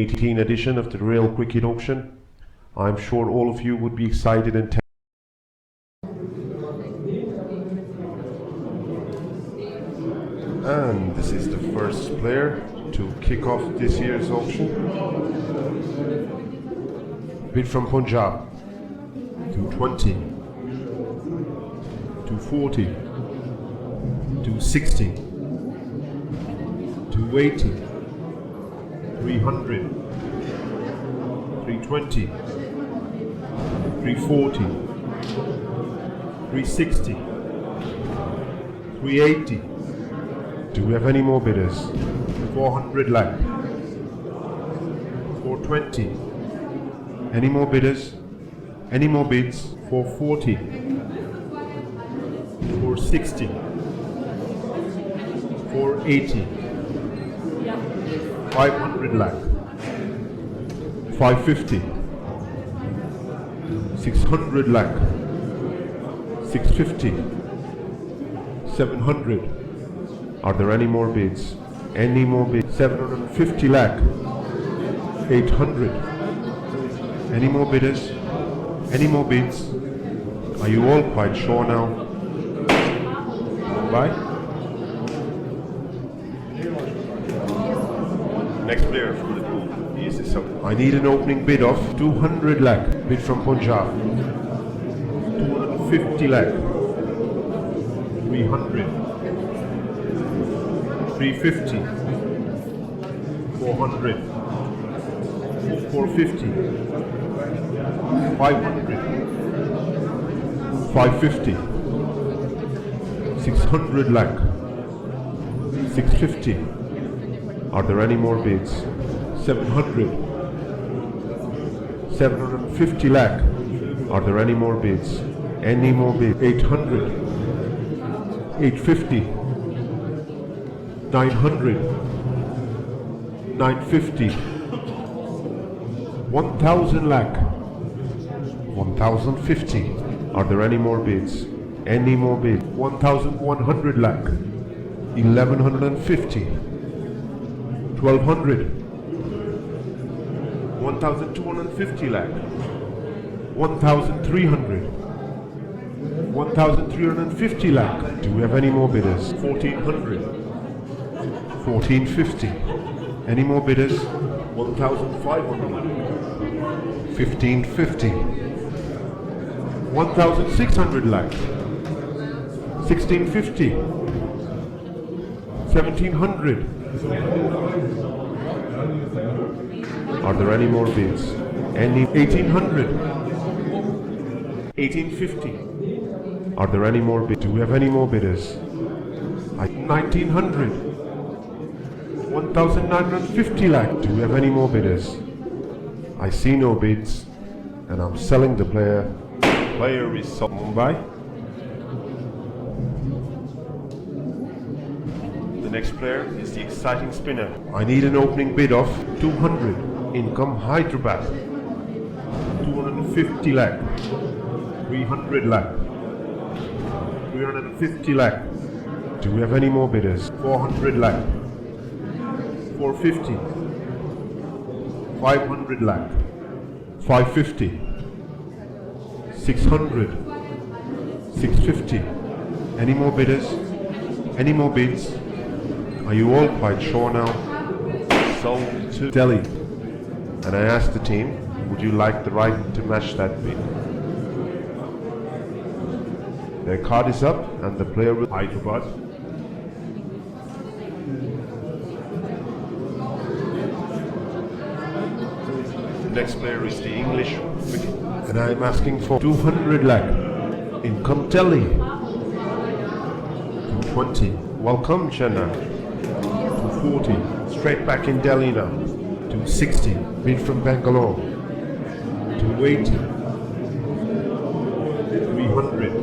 18 edition of the Real Cricket Auction. I'm sure all of you would be excited and this is the first player to kick off this year's auction. Bid from Punjab. 220, 240, 260, 280, 300, 320, 340, 360, 380. Do we have any more bidders? 400 lakh. 420. Any more bidders? Any more bids? 440. 460. 480. 500 lakh. 550. 600 lakh. 650. 700. Are there any more bids? Any more bids? 750 lakh. 800. Any more bidders? Any more bids? Are you all quite sure now? Bye. Next player from the pool. I need an opening bid of 200 lakh. Bid from Punjab. 250 lakh. 300. 350, 400, 450, 500, 550, 600 lakh, 650. Are there any more bids? 700, 750 lakh. Are there any more bids? Any more bids? 800, 850. 900, 950, 1,000 lakh, 1,050. Are there any more bids? Any more bids? 1,100 lakh, 1,150, 1,200, 1,250 lakh, 1,300, 1,350 lakh. Do we have any more bidders? 1,400. 1450. Any more bidders? 1,500. 1550. 1,600 lakh. 1650. 1,700. Are there any more bids? Any? 1,800. 1,850. Are there any more bids? Do we have any more bidders? 1,900. 1,950 lakh. Do we have any more bidders? I see no bids, and I'm selling the player. Player is sold. Mumbai. The next player is the exciting spinner. I need an opening bid of 200. Income Hyderabad. 250 lakh. 300 lakh. 350 lakh. Do we have any more bidders? 400 lakh. 450, 500 lakh, 550, 600, 650. Any more bidders? Any more bids? Are you all quite sure now? Sold to Delhi. And I asked the team, would you like the right to match that bid? Their card is up and the player will Hyderabad. Next player is the English wicket, and I'm asking for 200 lakh. Income Delhi. 220. Welcome Chennai. 240. Straight back in Delhi now. 260. Bid from Bangalore. 280. 300.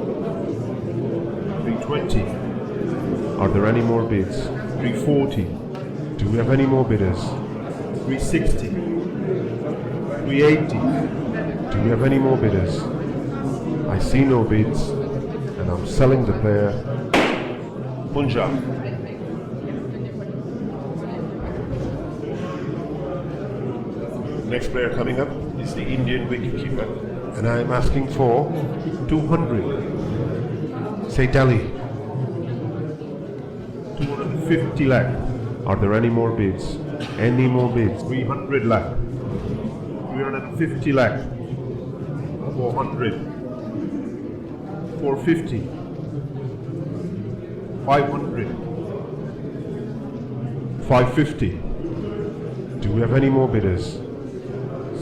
320. Are there any more bids? 340. Do we have any more bidders? 360. 380. Do we have any more bidders? I see no bids, and I'm selling the player. Punjab. Next player coming up is the Indian wicketkeeper, and I'm asking for 200. Say Delhi. 250 lakh. Are there any more bids? Any more bids? 300 lakh. 350 lakh. 400. 450. 500. 550. Do we have any more bidders?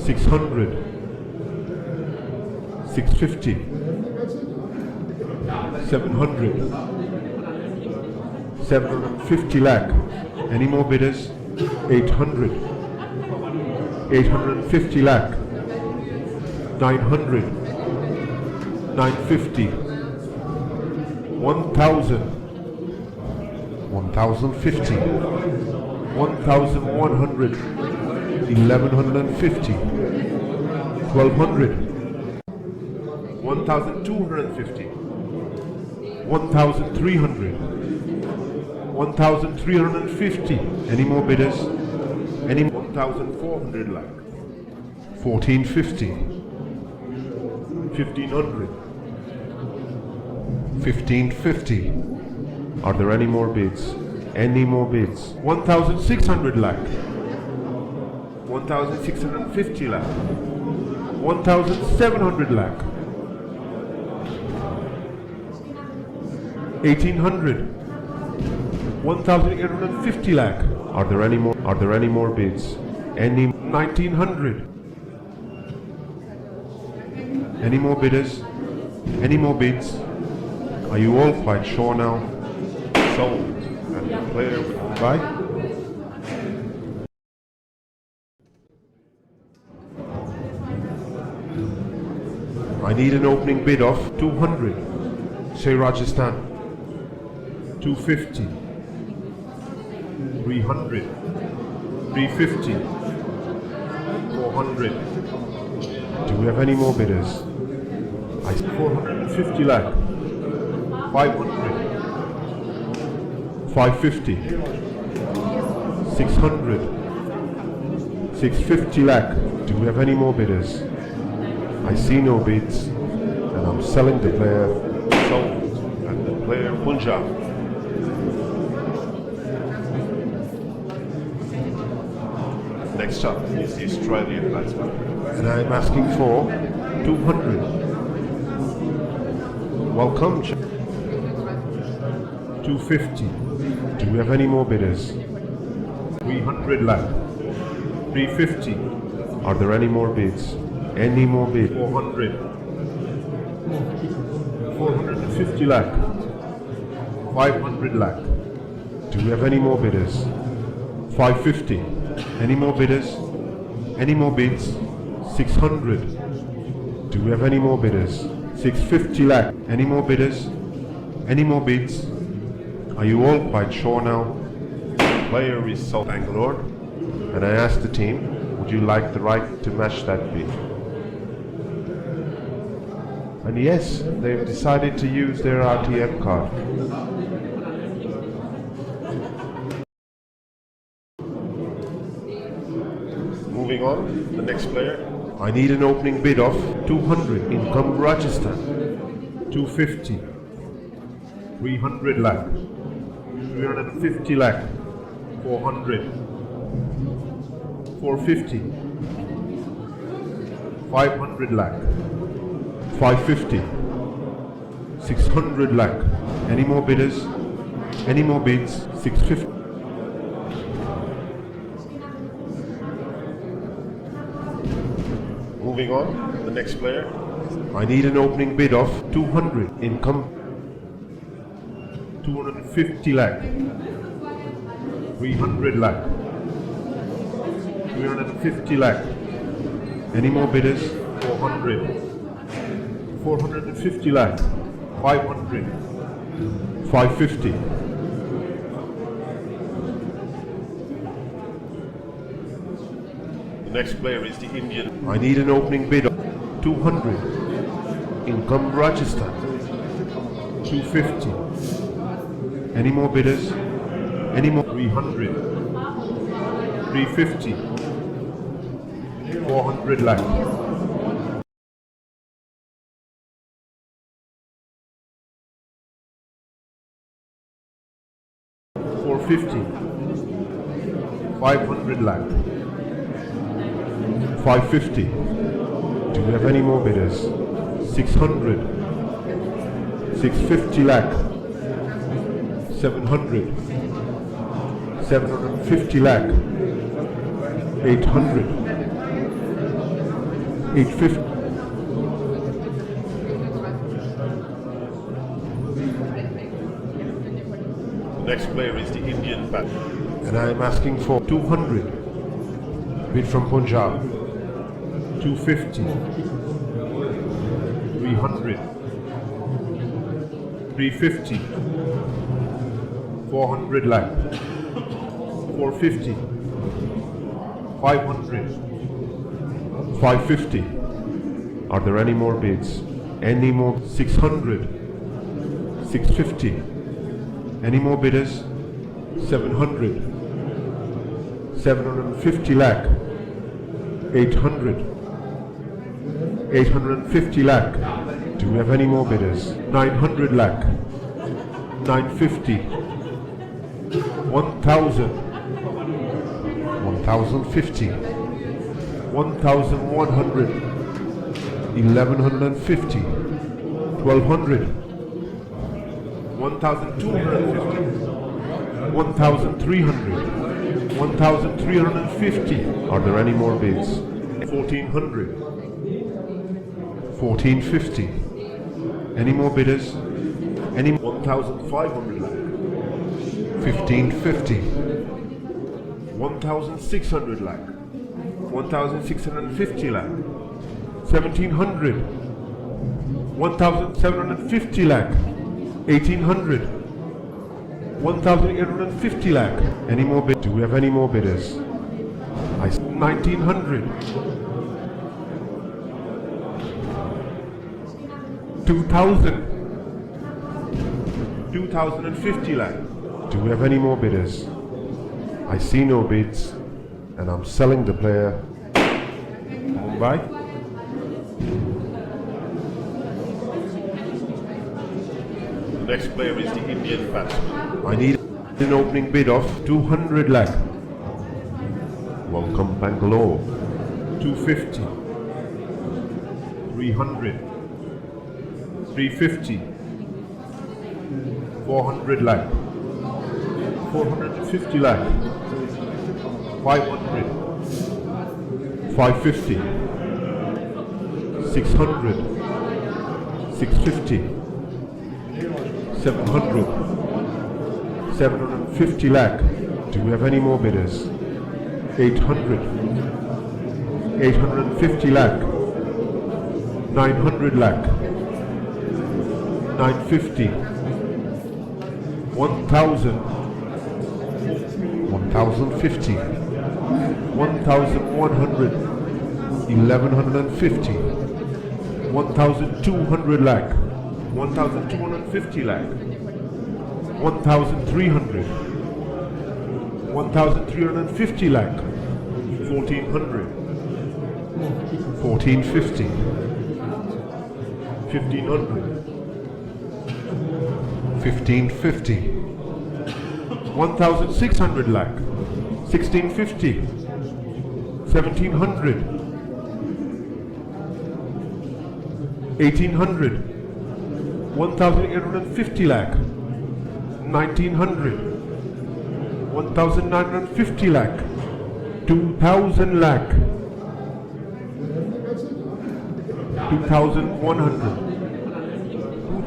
600. 650. 700. 750 lakh. Any more bidders? 800. 850 lakh. 900. 950. 1000. 1050. 1100. 1150. 1200. 1250. 1300. 1350. Any more bidders? Any 1400 lakh. 1450. 1500. 1550. Are there any more bids? Any more bids? 1600 lakh. 1650 lakh. 1700 lakh. 1800. 1850 lakh. Are there any more? Are there any more bids? Any 1900? Any more bidders? Any more bids? Are you all quite sure now? Sold. And the player will buy. I need an opening bid of 200. Say Rajasthan. 250. 300. 350. 400. Do we have any more bidders? I 450 lakh. 500. 550. 600. 650 lakh. Do we have any more bidders? I see no bids, and I'm selling the player. Sold. And the player Punjab. Next up is the Australian batsman, and I'm asking for 200. Welcome. 250. Do we have any more bidders? 300 lakh. 350. Are there any more bids? Any more bids? 400. 450 lakh. 500 lakh. Do we have any more bidders? 550. Any more bidders? Any more bids? 600. Do we have any more bidders? 650 lakh. Any more bidders? Any more bids? Are you all quite sure now? Player is sold Bangalore, and I asked the team, would you like the right to match that bid? And yes, they've decided to use their RTM card. Moving on, the next player. I need an opening bid of 200. Income Rajasthan. 250. 300 lakh. 350 lakh. 400. 450. 500 lakh. 550. 600 lakh. Any more bidders? Any more bids? 650. Moving on, the next player. I need an opening bid of 200. Income 250 lakh. 300 lakh. 350 lakh. Any more bidders? 400. 450 lakh. 500. 550. The next player is the Indian. I need an opening bid of 200. Income Rajasthan. 250. Any more bidders? Any more? 300. 350. 400 lakh. 450. 500 lakh. 550. Do we have any more bidders? 600. 650 lakh. 700. 750 lakh. 800. 850. The next player is the Indian bat. And I am asking for 200. Bid from Punjab. 250. 300. 350. 400 lakh. 450. 500. 550. Are there any more bids? Any more? 600. 650. Any more bidders? 700. 750 lakh. 800. 850 lakh. Do we have any more bidders? 900 lakh. 950. 1000. 1050. 1100. 1150. 1200. 1250. 1300. 1350. Are there any more bids? 1400. 1450. Any more bidders? Any 1500 lakh. 1550. 1600 lakh. 1650 lakh. 1700. 1750 lakh. 1800. 1850 lakh. Any more bid? Do we have any more bidders? 1900. 2000. 2050 lakh. Do we have any more bidders? I see no bids, and I'm selling the player. Mumbai. The next player is the Indian batsman. I need an opening bid of 200 lakh. Welcome Bangalore. 250. 300. 350. 400 lakh. 450 lakh. 500. 550. 600. 650. 700. 750 lakh. Do we have any more bidders? 800. 850 lakh. 900 lakh. 950. 1000. 1050. 1100. 1150. 1200 lakh. 1250 lakh. 1300. 1350 lakh. 1400. 1450. 1500. 1550. 1600 lakh. 1650. 1700. 1800. 1850 lakh. 1900. 1950 lakh. 2000 lakh. 2100.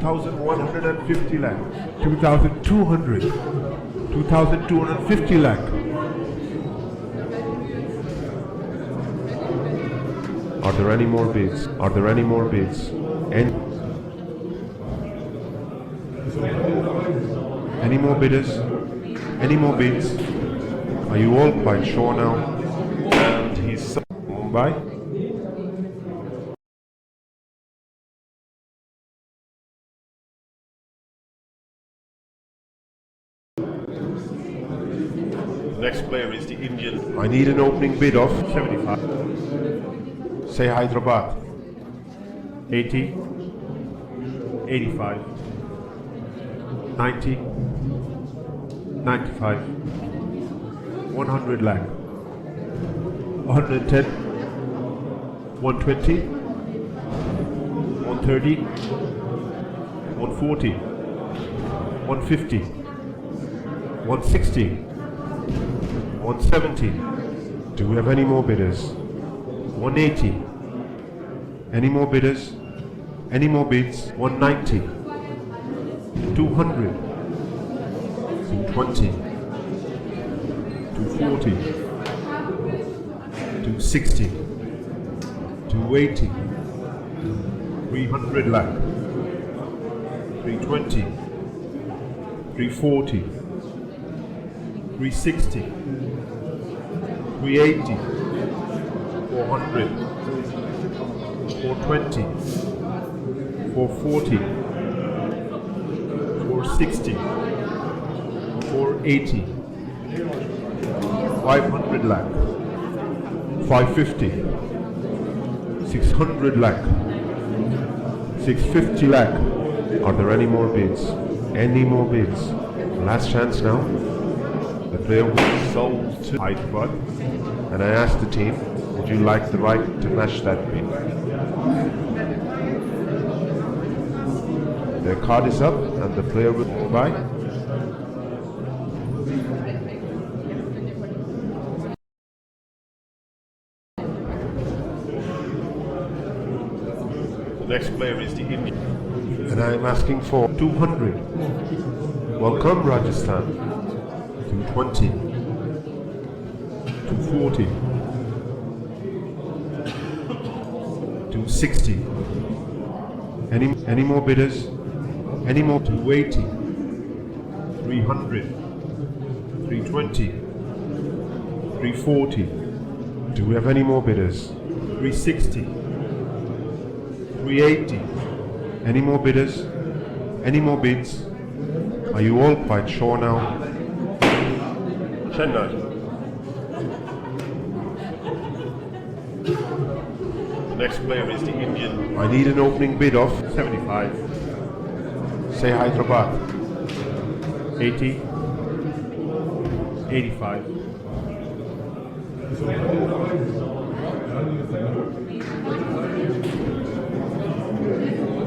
2150 lakh. 2200. 2250 lakh. Are there any more bids? Are there any more bids? Any more bidders? Any more bids? Are you all quite sure now? And he's Mumbai? the next player is the Indian. I need an opening bid of 75. say Hyderabad. 80. 85. 90, 95, 100 lakh, 110, 120, 130, 140, 150, 160, 170. Do we have any more bidders? 180. Any more bidders? Any more bids? 190. 200, 220, 240, 260, 280, 300 lakh, 320, 340, 360, 380, 400, 420, 440, 460, 480, 500 lakh, 550, 600 lakh, 650 lakh. Are there any more bids? Any more bids? Last chance now. The player was sold to Hyderabad, and I asked the team, would you like the right to match that bid? Their card is up and the player will buy. The next player is the Indian. And I am asking for 200. Welcome Rajasthan. 220. 240. 260. Any more bidders? Any more? 280, 300, 320, 340. Do we have any more bidders? 360, 380. Any more bidders? Any more bids? Are you all quite sure now? Chennai. The next player is the Indian. I need an opening bid of 75. say Hyderabad. 80. 85.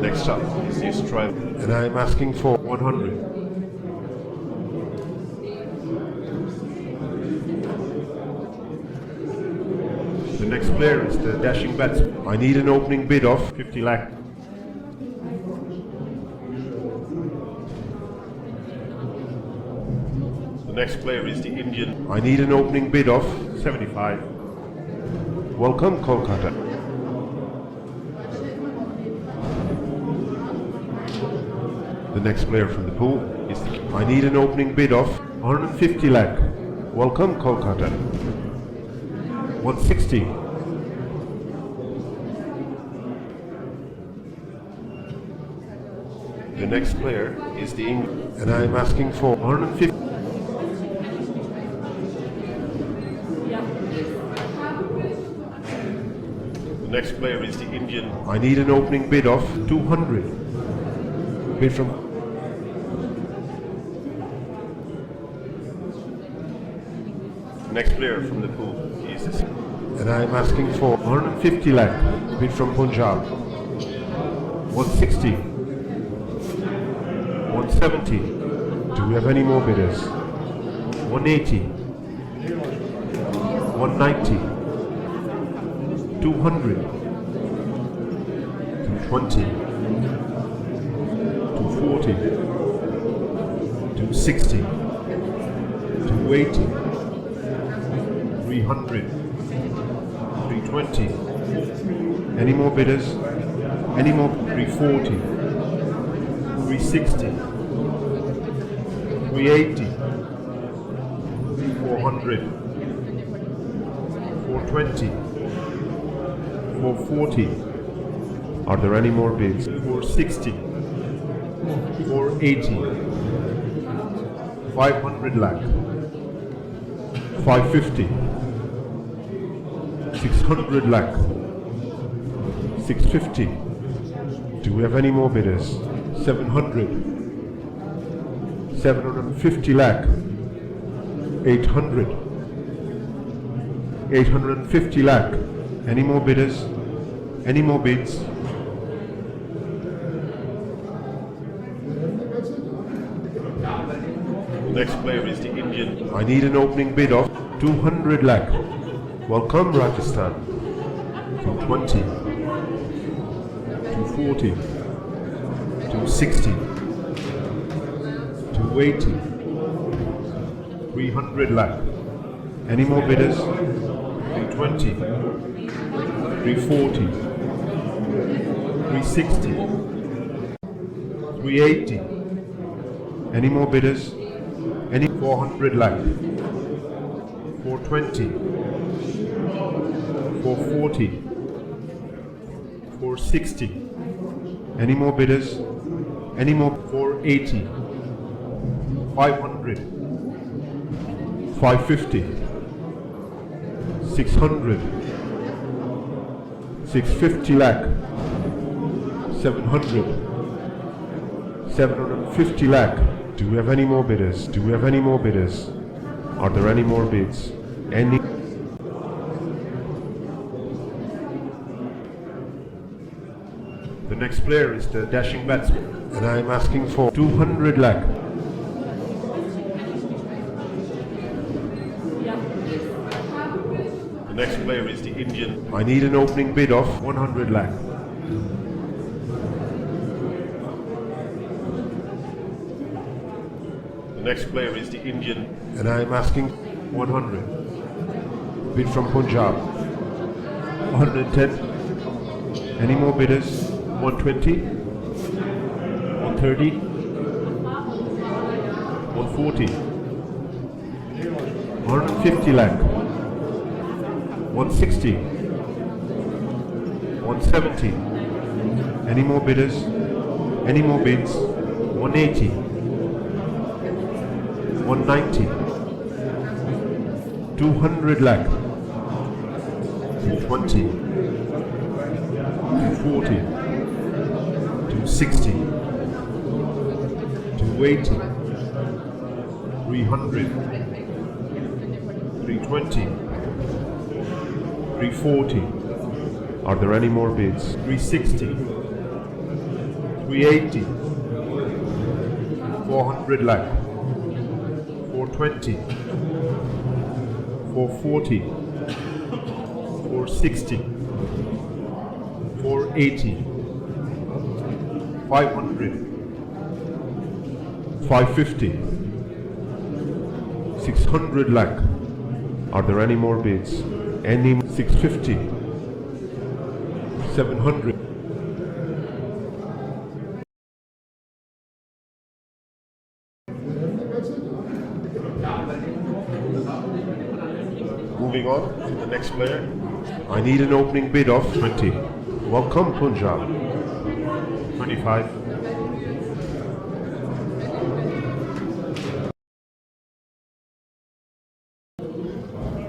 Next up is the Australian. And I am asking for 100. The next player is the dashing batsman. I need an opening bid of 50 lakh. The next player is the Indian. I need an opening bid of 75. welcome Kolkata. The next player from the pool is the I need an opening bid of 150 lakh. Welcome Kolkata. 160. The next player is the England. And I am asking for 150. The next player is the Indian. I need an opening bid of 200. Bid from The next player from the pool is the and I am asking for 150 lakh. Bid from Punjab. 160. 170. Do we have any more bidders? 180. 190. 200. 220. 240. 260. 280. 300. 320. Any more bidders? Any more? 340. 360. 380. 400. 420. 440. Are there any more bids? 460. 480. 500 lakh. 550. 600 lakh. 650. Do we have any more bidders? 700. 750 lakh. 800. 850 lakh. Any more bidders? Any more bids? The next player is the Indian. I need an opening bid of 200 lakh. Welcome Rajasthan. 220. 240. 260. 280. 300 lakh. Any more bidders? 320. 340. 360. 380. Any more bidders? Any 400 lakh. 420. 440. 460. Any more bidders? Any more? 480. 500. 550. 600. 650 lakh. 700. 750 lakh. Do we have any more bidders? Do we have any more bidders? Are there any more bids? Any? The next player is the dashing batsman, and I am asking for 200 lakh. The next player is the Indian. I need an opening bid of 100 lakh. The next player is the Indian. And I am asking 100. Bid from Punjab. 110. Any more bidders? 120. 130. 140. 150 lakh. 160. 170. Any more bidders? Any more bids? 180. 190. 200 lakh. 220. 240. 260. 280. 300. 320. 340. Are there any more bids? 360. 380. 400 lakh. 420. 440. 460. 480. 500. 550. 600 lakh. Are there any more bids? Any? 650. 700. Moving on to the next player. I need an opening bid of 20. Welcome Punjab. 25.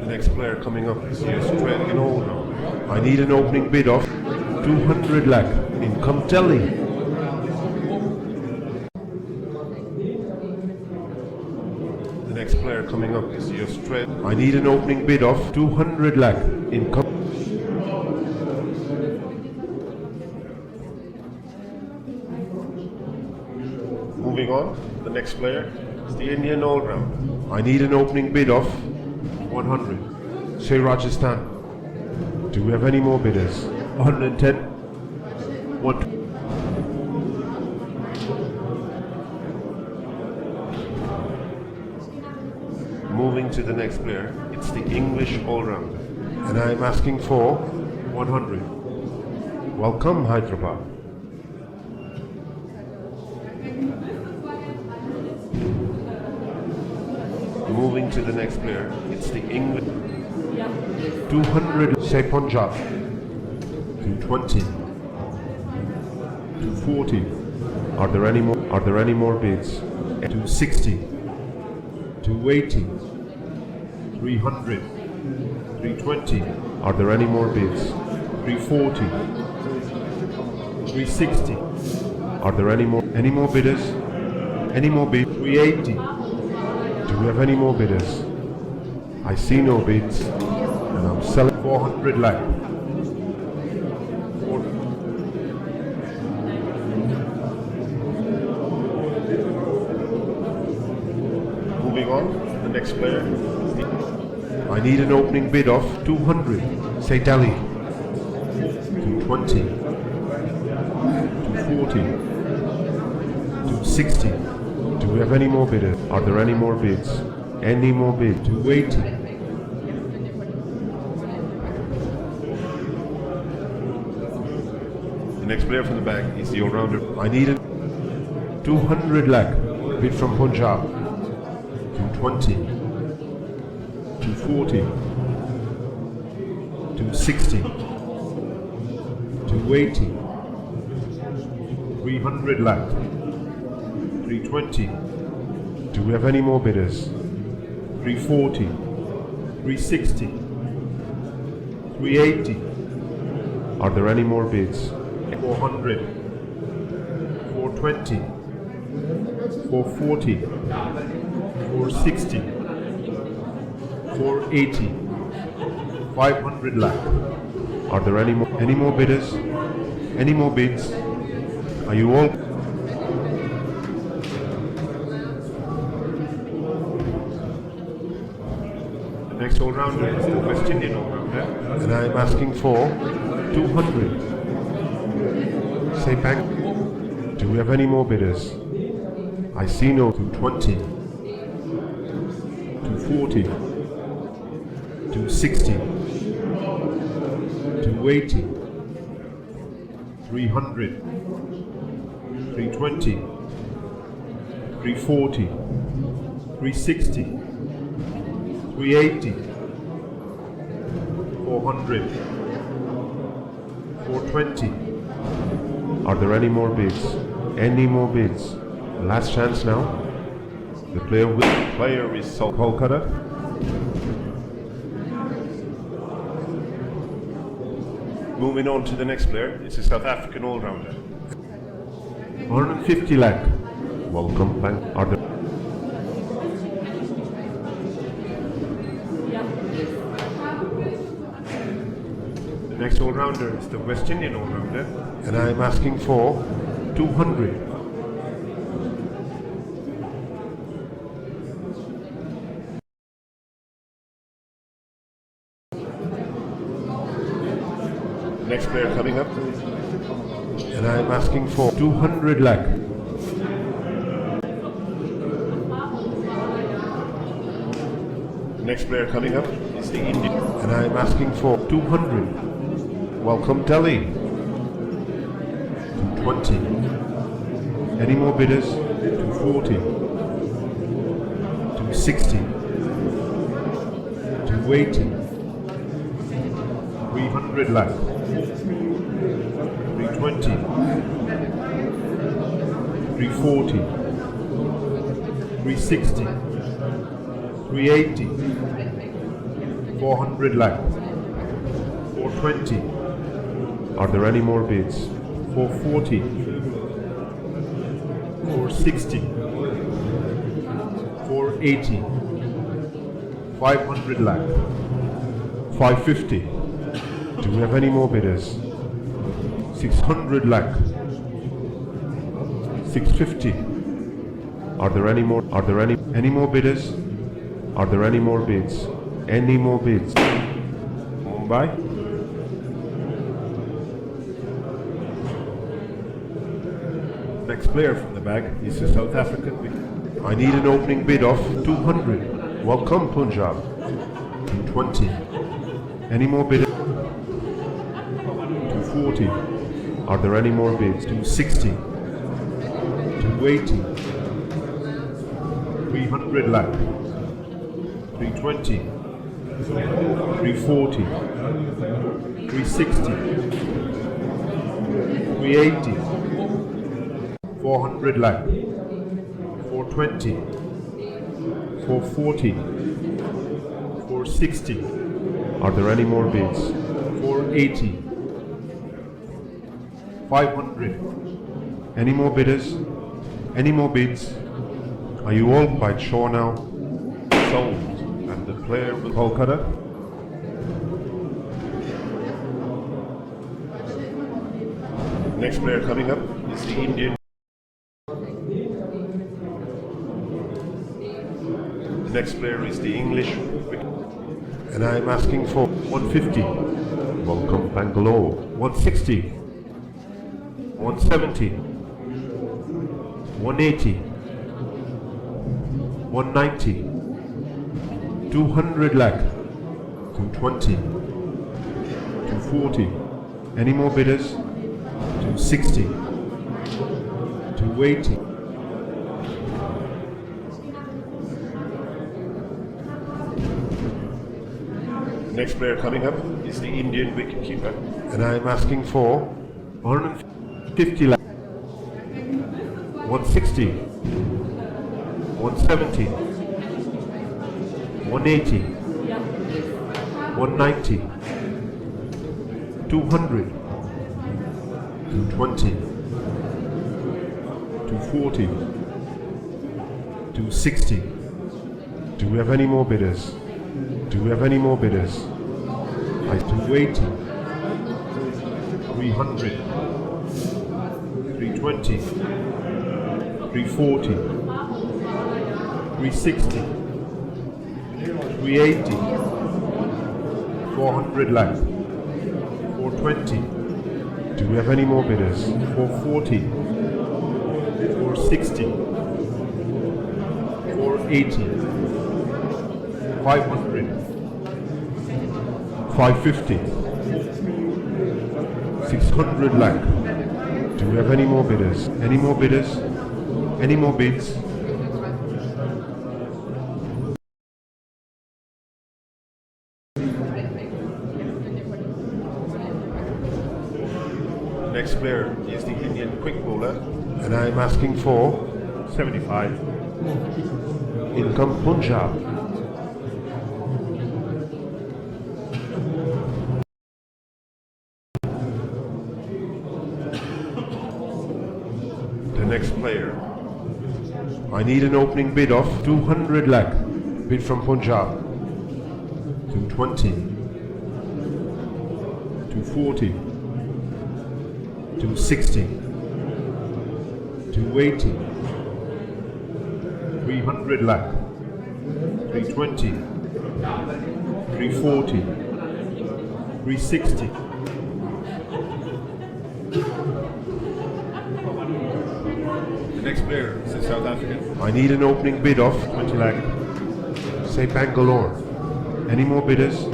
The next player coming up is the Australian owner. I need an opening bid of 200 lakh in Delhi. The next player coming up is the Australian. I need an opening bid of 200 lakh in Moving on, the next player is the Indian all-round. I need an opening bid of 100. Say Rajasthan. Do we have any more bidders? 110. 120. Moving to the next player, it's the English all-rounder, and I am asking for 100. Welcome Hyderabad. Moving to the next player, it's the English 200. Say Punjab. 220. 240. Are there any more? Are there any more bids? 260. 280. 300, 320. Are there any more bids? 340, 360, Are there any more bidders? Any more bids? 380, Do we have any more bidders? I see no bids, and I'm selling 400 lakh. Moving on, the next player. I need an opening bid of 200. Say Delhi. 220, 240, 260, Do we have any more bidders? Are there any more bids? Any more bids? 280, the next player from the back is the all-rounder. I need a 200 lakh bid from Punjab. 220, 240, 260, 280, 300 lakh, 320, Do we have any more bidders? 340, 360, 380, Are there any more bids? 400, 420, 440, 460, 480, 500 lakh. Are there any more bidders? Any more bids? Are you all? The next all-rounder is the West Indian all-rounder. And I'm asking for 200. Say bank. Do we have any more bidders? I see no 220, 240, 260, 280, 300, 320, 340, 360, 380, 400, 420. Are there any more bids? Any more bids? Last chance now. The Player is Kolkata. Moving on to the next player, it's a South African all-rounder. 150 lakh. Welcome bank. Are there? The next all-rounder is the West Indian all-rounder. And I'm asking for 200. The next player coming up, And I'm asking for 200 lakh. the next player coming up is the Indian. And I'm asking for 200. Welcome Delhi. 220, Any more bidders? 240, 260, 280, 300 lakh, 320, 340, 360, 380, 400 lakh, 420, Are there any more bids? 440, 460, 480, 500 lakh, 550. Do we have any more bidders? 600 lakh. 650. Are there any more? Are there any more bidders? Are there any more bids? Any more bids? Mumbai. Next player from the bag is the South African. I need an opening bid of 200. Welcome Punjab. 220, Any more bidders? 240, Are there any more bids? 260, 280, 300 lakh, 320, 340, 360, 380, 400 lakh, 420, 440, 360. Are there any more bids? 480. 500. Any more bidders? Any more bids? Are you all quite sure now? Sold. And the player will Kolkata? Next player coming up is the Indian. The next player is the English. And I'm asking for 150. welcome Bangalore. 160. 170. 180. 190. 200 lakh. 220. 240. Any more bidders? 260. 280. Next player coming up is the Indian wicketkeeper. And I'm asking for 150 lakh. 160. 170. 180. 190. 200. 220. 240. 260. Do we have any more bidders? Do we have any more bidders? 280. 300. 320. 340. 360. 380. 400 lakh. 420. Do we have any more bidders? 440. 460. 480. 500. 550. 600 lakh. Do we have any more bidders? Any more bidders? Any more bids? Next player is the Indian quick bowler. And I'm asking for 75. income Punjab. The next player. I need an opening bid of 200 lakh. Bid from Punjab. 220. 240. 260. 280. 300 lakh. 320. 340. 360. The next player is a South African. I need an opening bid of 20 lakh. say Bangalore. Any more bidders?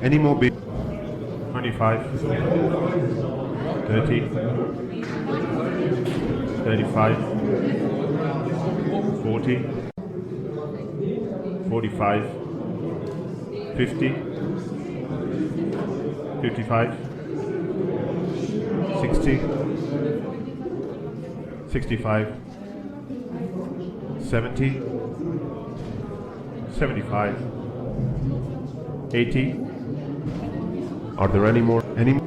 Any more bid? 25. 30. 35. 40. 45. 50. 55. 60. 65. 70. 75. 80. Are there any more? Any?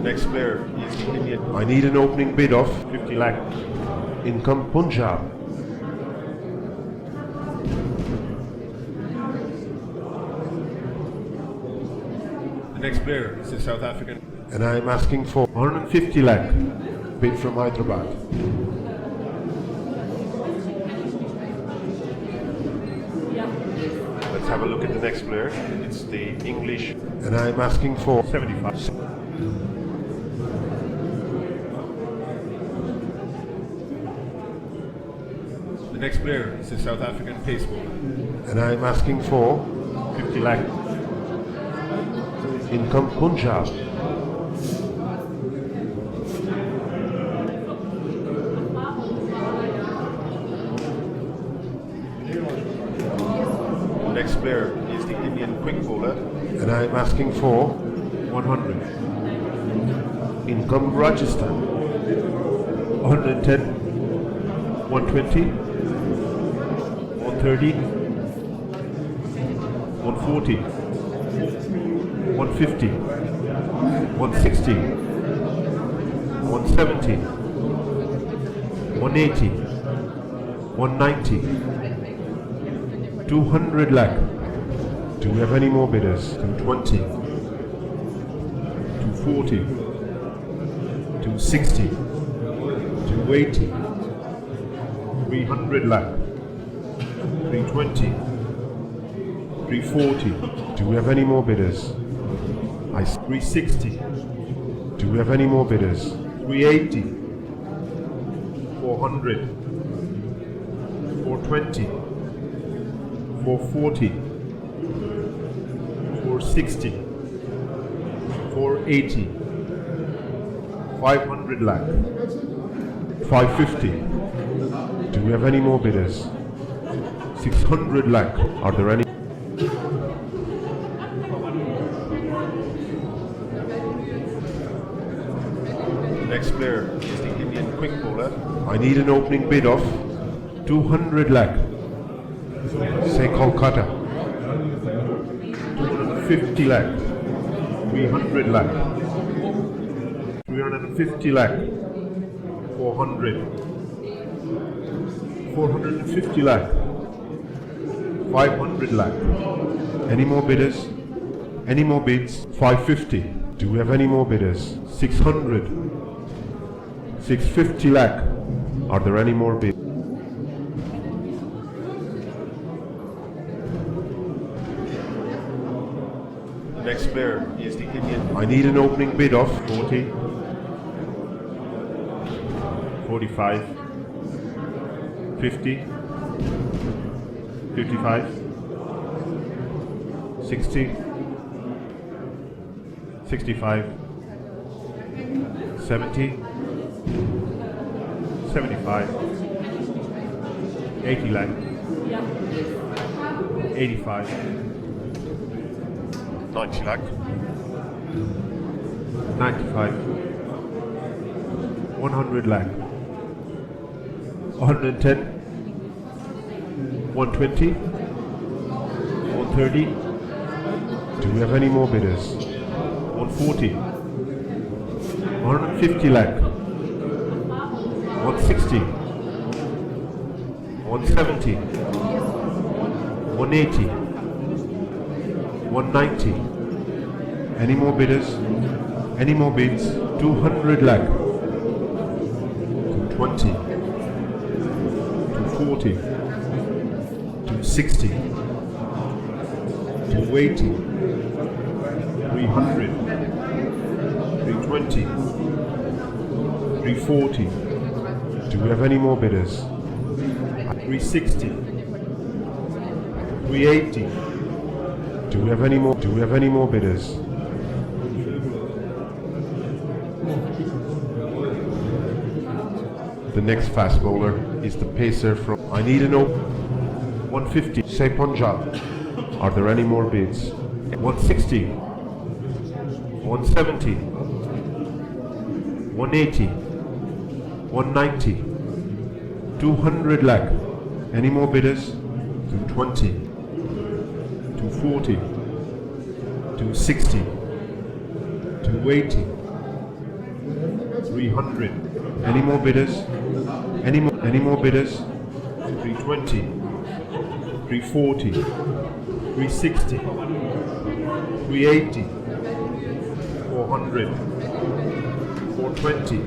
Next player is the Indian. I need an opening bid of 50 lakh. income Punjab. The next player is a South African. And I'm asking for 150 lakh. bid from Hyderabad. Let's have a look at the next player. It's the English. And I'm asking for 75. The next player is a South African pace bowler. and I'm asking for 50 lakh. income Punjab. The next player is the Indian quick bowler. And I'm asking for 100. income Rajasthan. 110. 120, 130, 140, 150, 160, 170, 180, 190, 200 lakh. Do we have any more bidders? 220, 240, 260, 280, 300 lakh, 320, 340. Do we have any more bidders? 360. Do we have any more bidders? 380, 400, 420, 440, 460, 480, 500 lakh, 550. Do we have any more bidders? 600 lakh. Are there any? Next player is the Indian quick bowler. I need an opening bid of 200 lakh. Say Kolkata. 250 lakh. 300 lakh. 350 lakh. 400. 450 lakh. 500 lakh. Any more bidders? Any more bids? 550. Do we have any more bidders? 600. 650 lakh. Are there any more bids? Next player is the Indian. I need an opening bid of 40, 45, 50, 55, 60, 65, 70, 75, 80 lakh, 85, 90 lakh, 95, 100 lakh, 110, 120, 130. Do we have any more bidders? 140, 150 lakh, 160, 170, 180, 190. Any more bidders? Any more bids? 200 lakh, 220, 240, 260, 280, 300, 320, 340. Do we have any more bidders? 360, 380. Do we have any more? Do we have any more bidders? The next fast bowler is the pacer from. I need an open 150. Say Punjab. Are there any more bids? 160, 170, 180, 190, 200 lakh. Any more bidders? 220, 240, 260, 280, 300. Any more bidders? Any more bidders? 320, 340, 360, 380, 400, 420.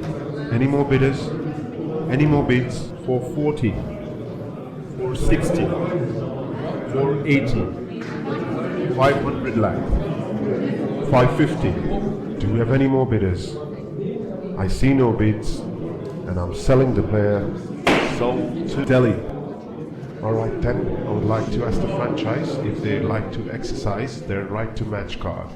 Any more bidders? Any more bids? 440, 460, 480, 500 lakh, 550. Do we have any more bidders? I see no bids, and I'm selling the player. Sold to Delhi. Alright then, I would like to ask the franchise if they'd like to exercise their right to match card.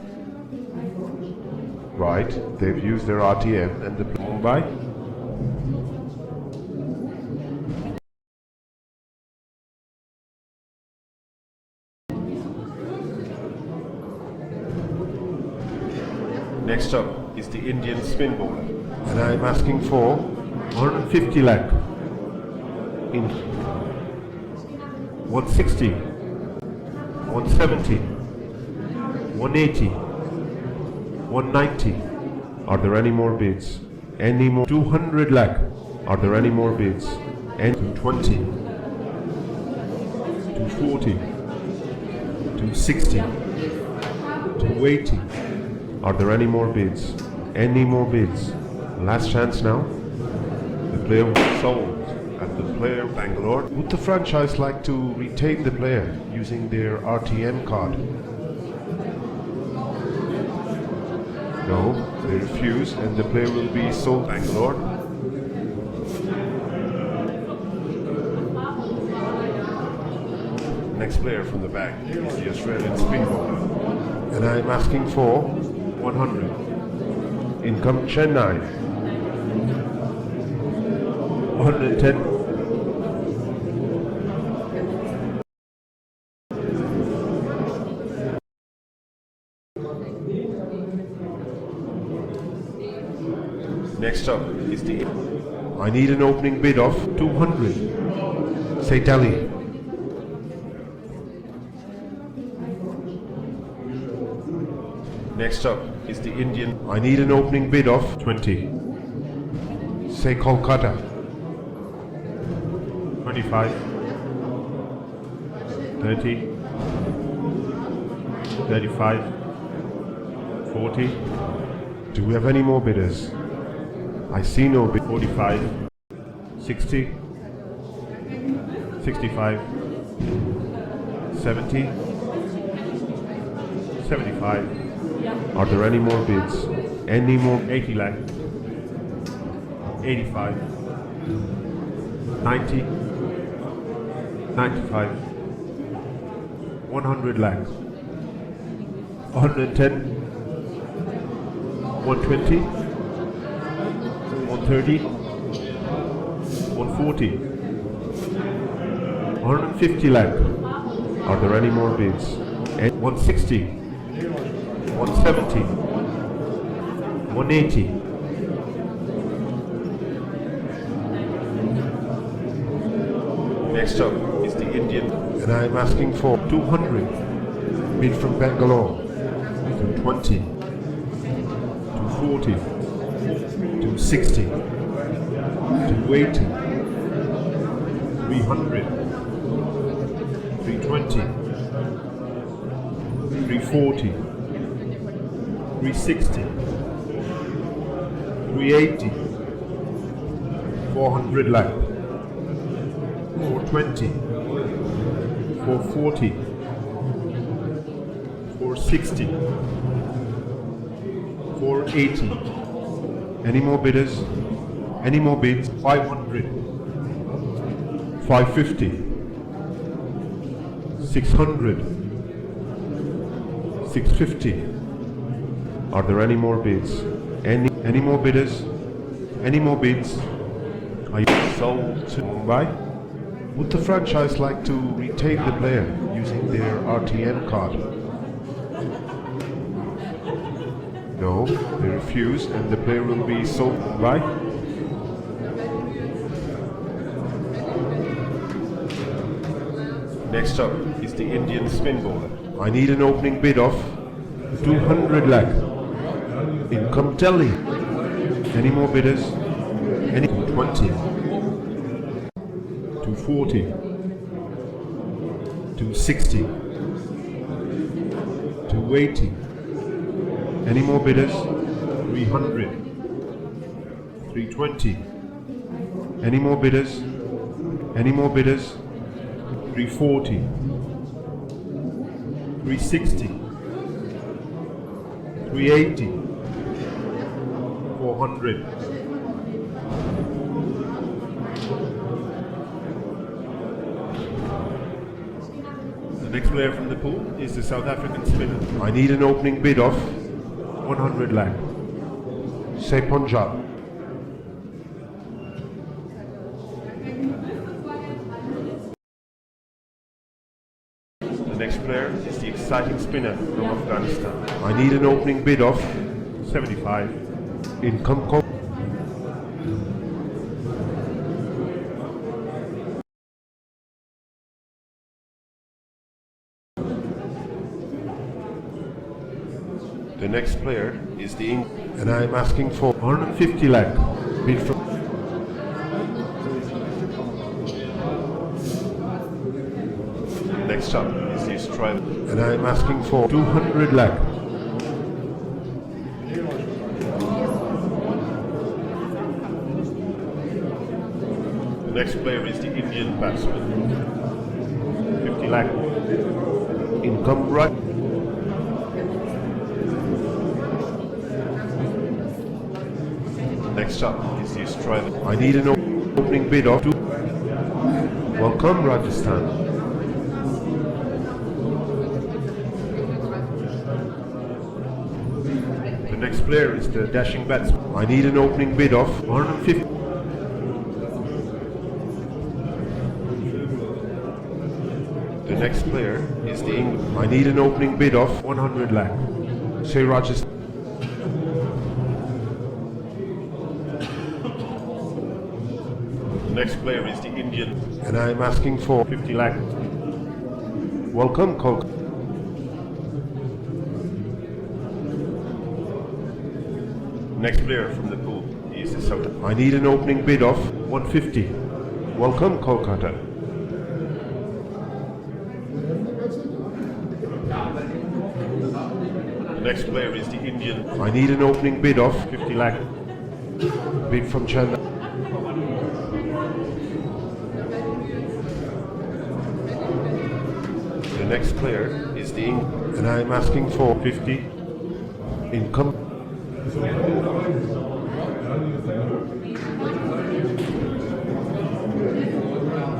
Right, they've used their RTM and the Mumbai. Next up is the Indian spin bowler. And I'm asking for 150 lakh. In 160, 170, 180, 190. Are there any more bids? Any more? 200 lakh. Are there any more bids? And 220, 240, 260, 280. Are there any more bids? Any more bids? Last chance now. The player was sold at the player Bangalore. Would the franchise like to retain the player using their RTM card? No, they refuse, and the player will be sold Bangalore. Next player from the back is the Australian spin bowler, and I'm asking for 100. Income Chennai. 110. Next up is the... I need an opening bid of 200. Say Delhi. Next up is the Indian. I need an opening bid of 20. Say Kolkata. 25. 30. 35. 40. Do we have any more bidders? I see no bid. 45. 60. 65. 70. 75. Are there any more bids? Any more? 80 lakh. 85. 90. 95. 100 lakh. 110. 120. 130. 140. 150 lakh. Are there any more bids? 160. 170. 180. Next up is the Indian, and I'm asking for 200. Bid from Bangalore. 220. 240. 260. 280. 300. 320. 340. 360, 380, 400 lakh, 420, 440, 460, 480. Any more bidders? Any more bids? 500, 550, 600, 650. Are there any more bids? Any more bidders? Any more bids? Are you sold to Mumbai? Would the franchise like to retain the player using their RTM card? No, they refuse, and the player will be sold to Mumbai. Next up is the Indian spin bowler. I need an opening bid of 200 lakh. Income Delhi. Any more bidders? Any 20. 240. 260. 280. Any more bidders? 300. 320. Any more bidders? Any more bidders? 340. 360. 380. 400. The next player from the pool is the South African spinner. I need an opening bid of 100 lakh. Say Punjab. The next player is the exciting spinner from Afghanistan. I need an opening bid of 75. Income The next player is the and I'm asking for 150 lakh. Bid from next up is the Australian. and I'm asking for 200 lakh. The next player is the Indian batsman. 50 lakh. Income right. Next up is the Australian. I need an opening bid of 2. Welcome Rajasthan. The next player is the dashing batsman. I need an opening bid of 150. The next player is the England. I need an opening bid of 100 lakh. Say Rajasthan. The next player is the Indian. And I'm asking for 50 lakh. welcome Kolkata. Next player from the pool is the South. I need an opening bid of 150. Welcome Kolkata. The next player is the Indian. I need an opening bid of 50 lakh. bid from Chennai. The next player is the England. And I'm asking for 50. income.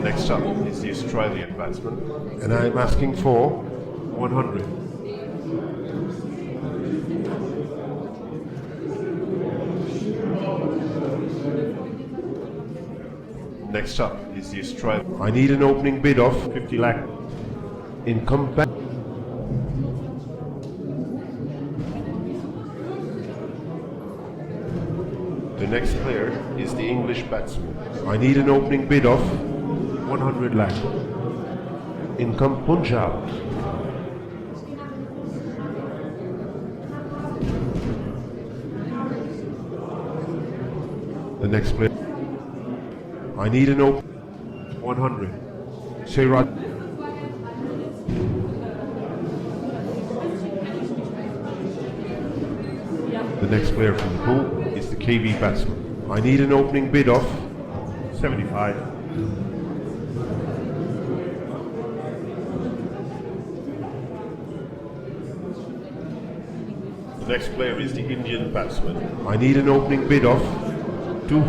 Next up is the Australian batsman. And I'm asking for 100. Next up is the Australian. I need an opening bid of 50 lakh. income back. The next player is the English batsman. I need an opening bid of 100 lakh. Income Punjab. The next player. I need an open 100. Say Raj. The next player from the pool is the KV batsman. I need an opening bid of 75. The next player is the Indian batsman. I need an opening bid of 2.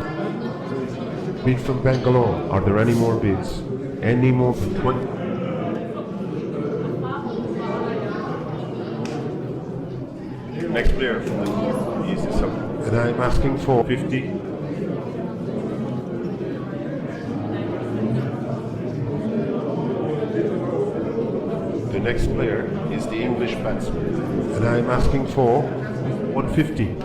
Bid from Bangalore. Are there any more bids? Any more than 20? Next player from the pool is the South. And I'm asking for 50. The next player is the English batsman. and I'm asking for 150.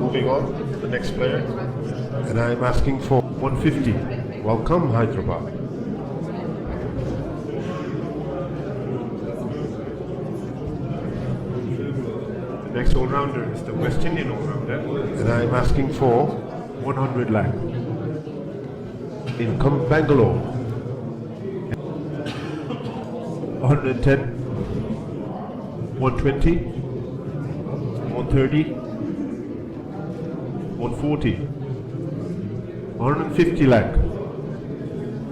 Moving on, the next player. And I'm asking for 150. Welcome Hyderabad. The next all-rounder is the West Indian all-rounder. And I'm asking for 100 lakh. Income Bangalore. 110, 120, 130, 140, 150 lakh,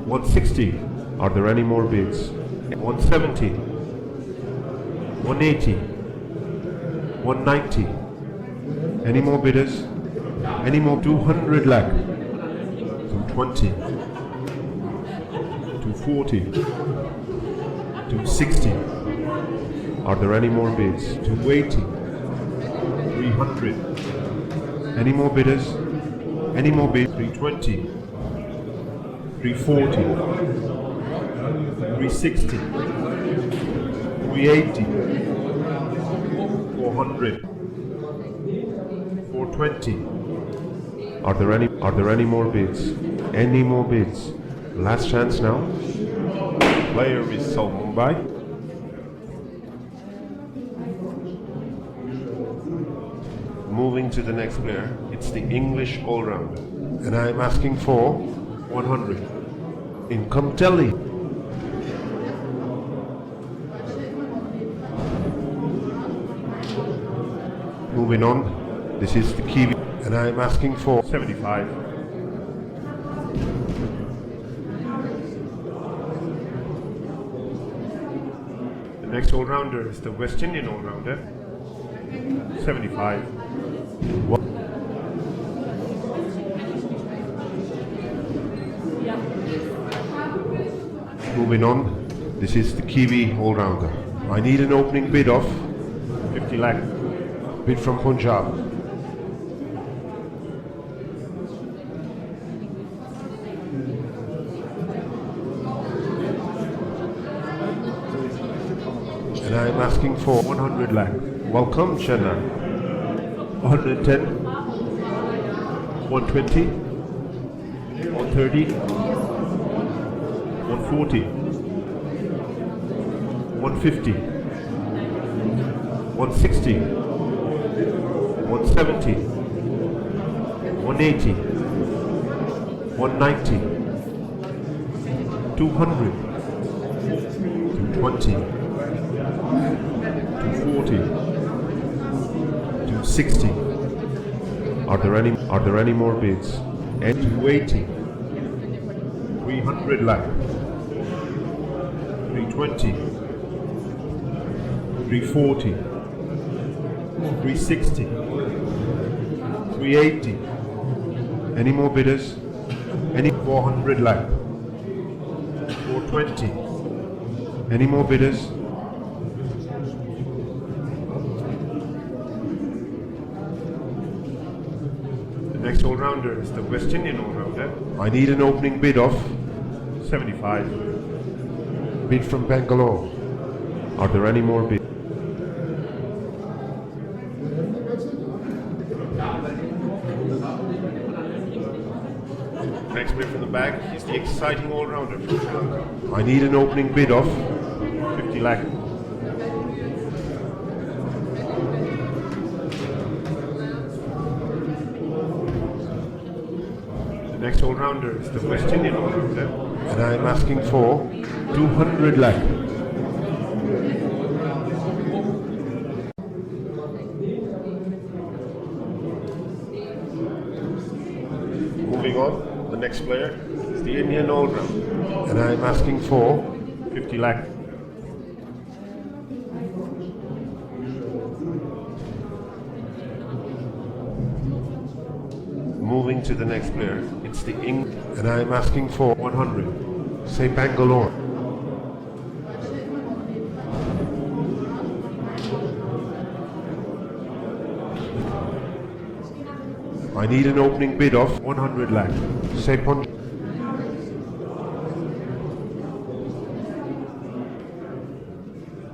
160. Are there any more bids? 170, 180, 190. Any more bidders? Any more? 200 lakh. 220, 240, 260. Are there any more bids? 280, 300. Any more bidders? Any more bids? 320, 340, 360, 380, 400, 420, Are there any more bids? Any more bids? Last chance now. Player is sold Mumbai. Moving to the next player, it's the English all-rounder. And I'm asking for 100. Income Delhi. Moving on, this is the Kiwi, and I'm asking for 75. The next all-rounder is the West Indian all-rounder. 75. Moving on, this is the Kiwi all-rounder. I need an opening bid of 50 lakh. bid from Punjab. And I'm asking for 100 lakh. welcome Chennai. 110. 120. 130. 140. 150. 160. 170. 180. 190. 200. 220. 240. 260. Are there any more bids? And 280. 300 lakh. 320. 340. 360. 380. Any more bidders? Any 400 lakh. 420. Any more bidders? The next all-rounder is the West Indian all-rounder. I need an opening bid of 75. bid from Bangalore. Are there any more bids? Next bid from the back is the exciting all-rounder from Sri Lanka. I need an opening bid of 50 lakh. The next all-rounder is the West Indian all-rounder. and I'm asking for 200 lakh. Moving on, the next player is the Indian all-rounder. And I'm asking for 50 lakh. Moving to the next player, it's the and I'm asking for 100. say Bangalore. I need an opening bid of 100 lakh. say Punjab.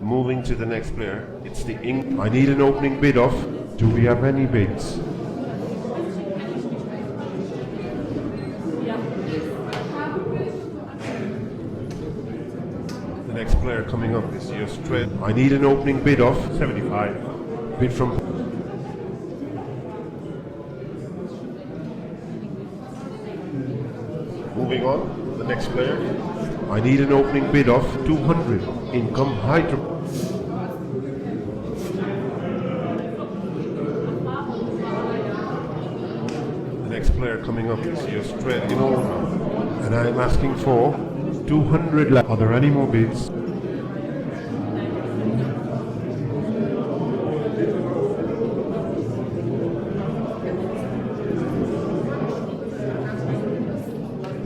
Moving to the next player, it's the I need an opening bid of. Do we have any bids? The next player coming up is the Australian. I need an opening bid of 75. bid from. Moving on, the next player, I need an opening bid of 200. Income Hyderabad. the next player coming up is the Australian all-rounder. And I'm asking for 200 lakh. Are there any more bids?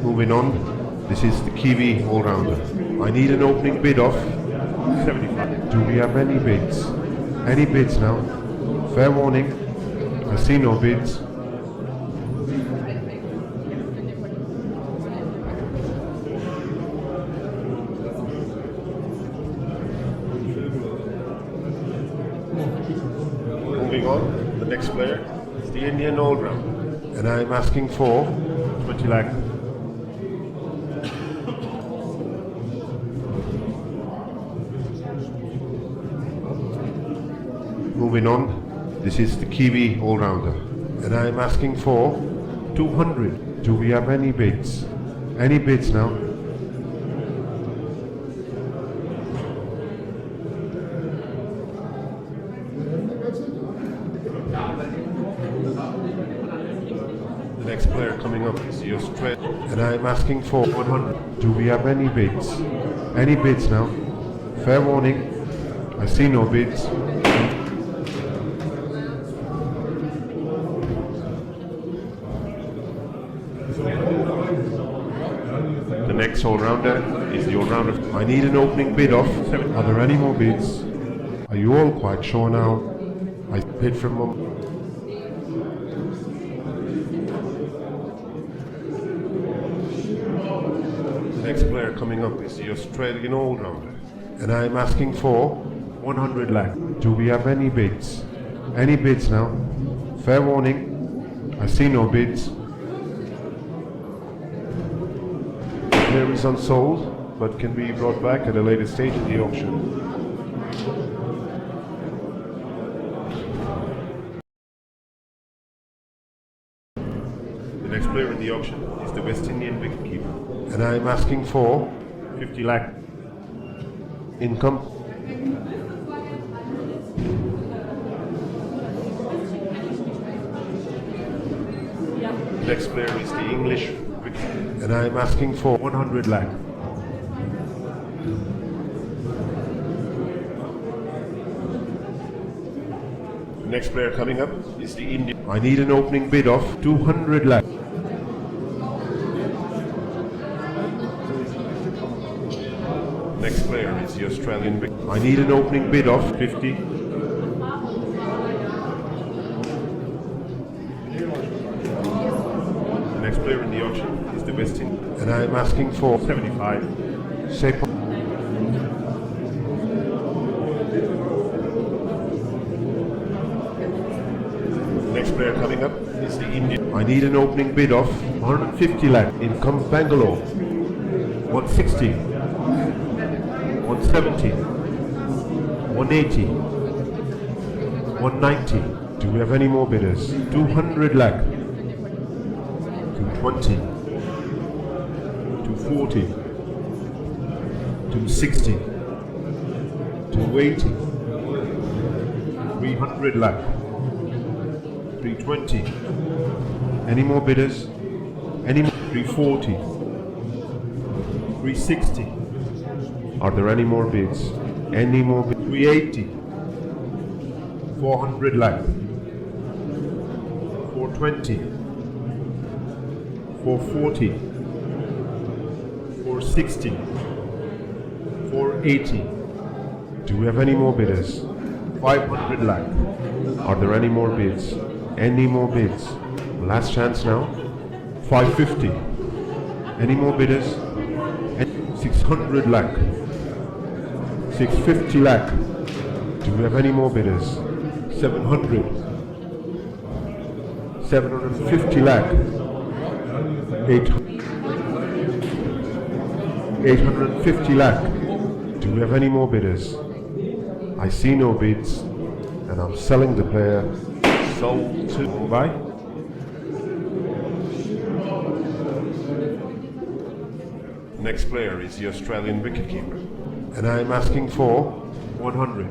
Moving on, this is the Kiwi all-rounder. I need an opening bid of. 75. Do we have any bids? Any bids now? Fair warning. Casino bids. Moving on, the next player is the Indian all-rounder. And I'm asking for 20 lakh. Moving on, this is the Kiwi all-rounder. And I'm asking for 200. Do we have any bids? Any bids now? The next player coming up is the Australian. And I'm asking for 100. Do we have any bids? Any bids now? Fair warning, I see no bids. The next all-rounder is the all-rounder. I need an opening bid of 7. Are there any more bids? Are you all quite sure now? I bid from one. The next player coming up is the Australian all-rounder. And I'm asking for 100 lakh. Do we have any bids? Any bids now? Fair warning, I see no bids. The player is unsold, but can be brought back at a later stage of the auction. The next player in the auction is the West Indian wicketkeeper. And I'm asking for 50 lakh. income. The next player is the English wicketkeeper. And I'm asking for 100 lakh. The next player coming up is the Indian. I need an opening bid of 200 lakh. Next player is the Australian wicket. I need an opening bid of 50. The next player in the auction is the West Indian. And I'm asking for 75. Rcpl. The next player coming up is the Indian. I need an opening bid of 150 lakh. In comes Bangalore. 160. 170, 180, 190. Do we have any more bidders? 200 lakh, 220, 240, 260, 280, 300 lakh, 320. Any more bidders? Any more? 340, 360. Are there any more bids? Any more bids? 380, 400 lakh, 420, 440, 460, 480. Do we have any more bidders? 500 lakh. Are there any more bids? Any more bids? Last chance now. 550. Any more bidders? 600 lakh. 650 lakh. Do we have any more bidders? 700. 750 lakh. 850 lakh. Do we have any more bidders? I see no bids, and I'm selling the player. Sold to Mumbai. Next player is the Australian wicketkeeper. And I'm asking for 100.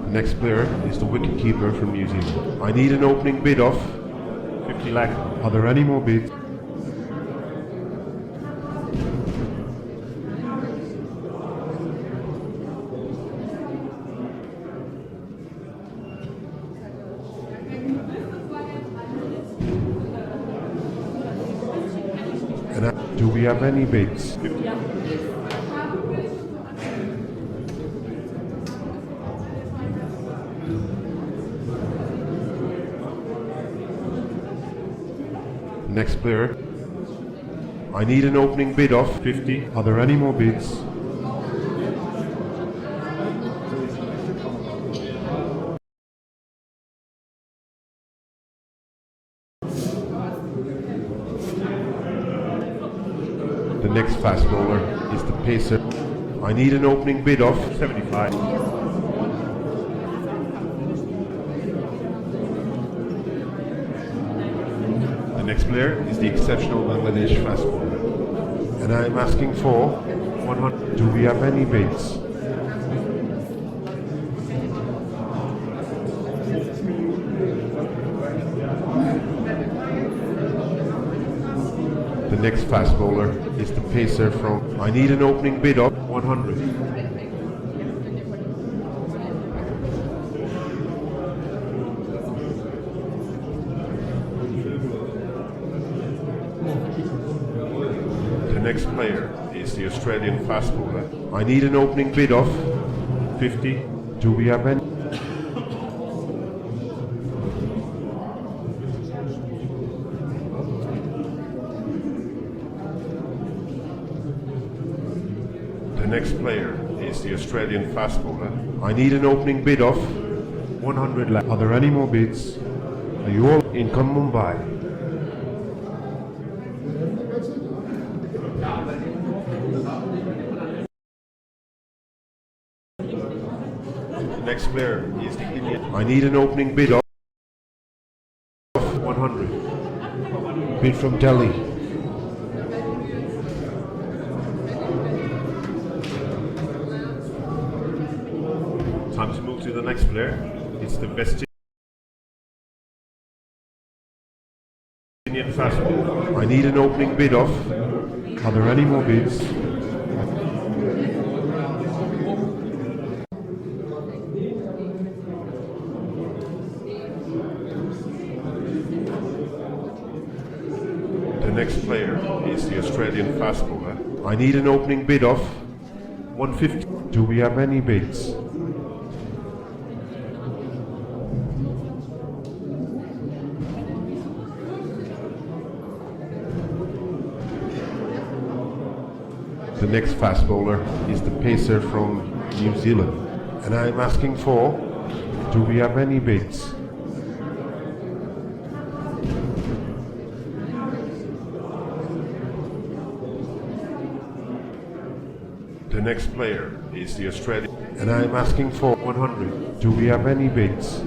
The next player is the wicketkeeper from New Zealand. I need an opening bid of 50 lakh. Are there any more bids? Do we have any bids? Next player I need an opening bid of 50. Are there any more bids? The next fast bowler is the pacer. I need an opening bid of 75. The next player is the exceptional Bangladesh fast bowler. And I'm asking for 100. Do we have any bids? The next fast bowler is the pacer from. I need an opening bid of 100. The next player is the Australian fast bowler. I need an opening bid of 50. Do we have any? The next player is the Australian fast bowler. I need an opening bid of 100. Are there any more bids? Are you all in? Come Mumbai. The next player is the Indian. I need an opening bid of 100. Bid from Delhi. Time to move to the next player. It's the West Indian fast bowler. I need an opening bid of. Are there any more bids? The next player is the Australian fast bowler. I need an opening bid of 150. Do we have any bids? The next fast bowler is the pacer from New Zealand. And I'm asking for, do we have any bids? The next player is the Australian. And I'm asking for 100. Do we have any bids?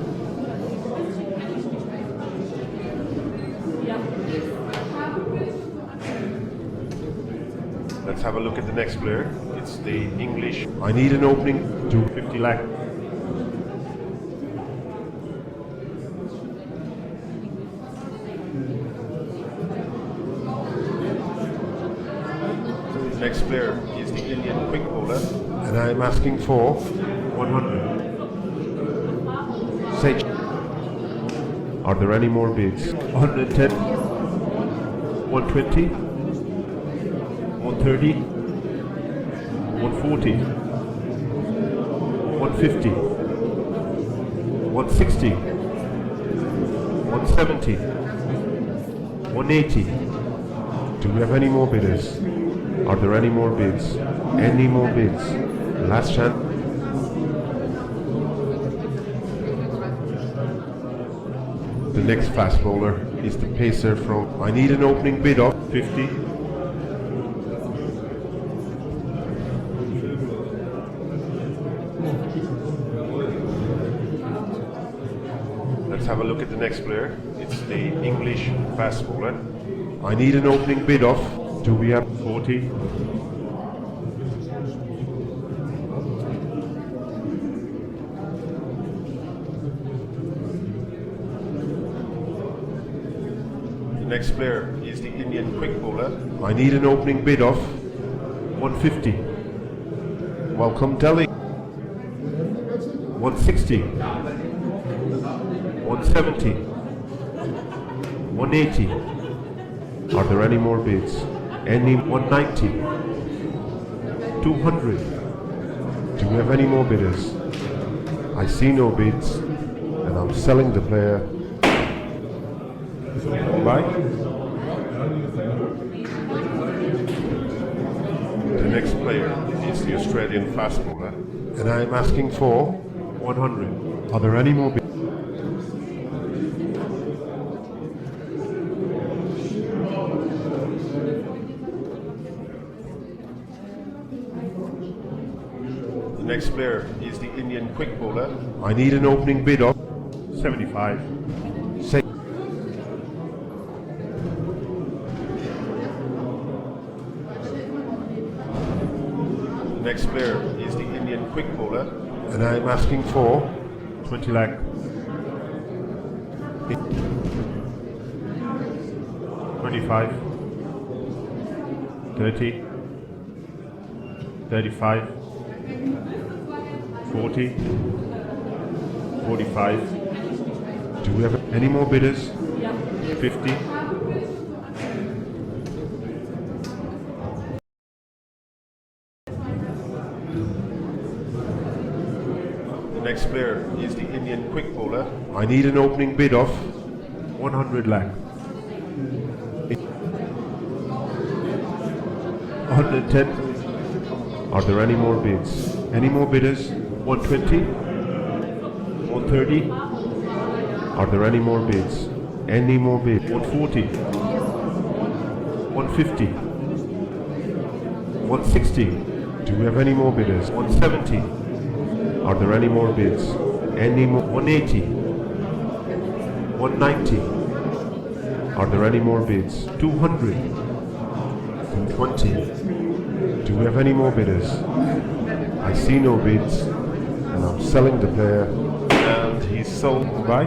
Let's have a look at the next player. It's the English. I need an opening. Do 50 lakh. The next player is the Indian quick bowler. And I'm asking for 100. Say. Are there any more bids? 110. 120. 130. 140. 150. 160. 170. 180. Do we have any more bidders? Are there any more bids? Any more bids? Last chance. The next fast bowler is the pacer from. I need an opening bid of 50. Let's have a look at the next player. It's the English fast bowler. I need an opening bid of. Do we have 40. The next player is the Indian quick bowler. I need an opening bid of 150. Welcome Delhi. 160. 170. 180. Are there any more bids? Any 190. 200. Do we have any more bidders? I see no bids, and I'm selling the player. Bye. the Australian fast bowler. And I'm asking for 100. Are there any more bids? The next player is the Indian quick bowler. I need an opening bid of 75. say The next player is the Indian quick bowler. and I'm asking for 20 lakh. $25, $30, $35, $40, $45, do we have any more bidders? $50, The next player is the Indian quick bowler. I need an opening bid of 100 lakh. 110. Are there any more bids? Any more bidders? 120, 130, Are there any more bids? Any more bids? 140, 150, 160, Do we have any more bidders? 170, Are there any more bids? Any more? 180, 190, Are there any more bids? 200, 220. Do we have any more bidders? I see no bids, and I'm selling the player. And he's sold by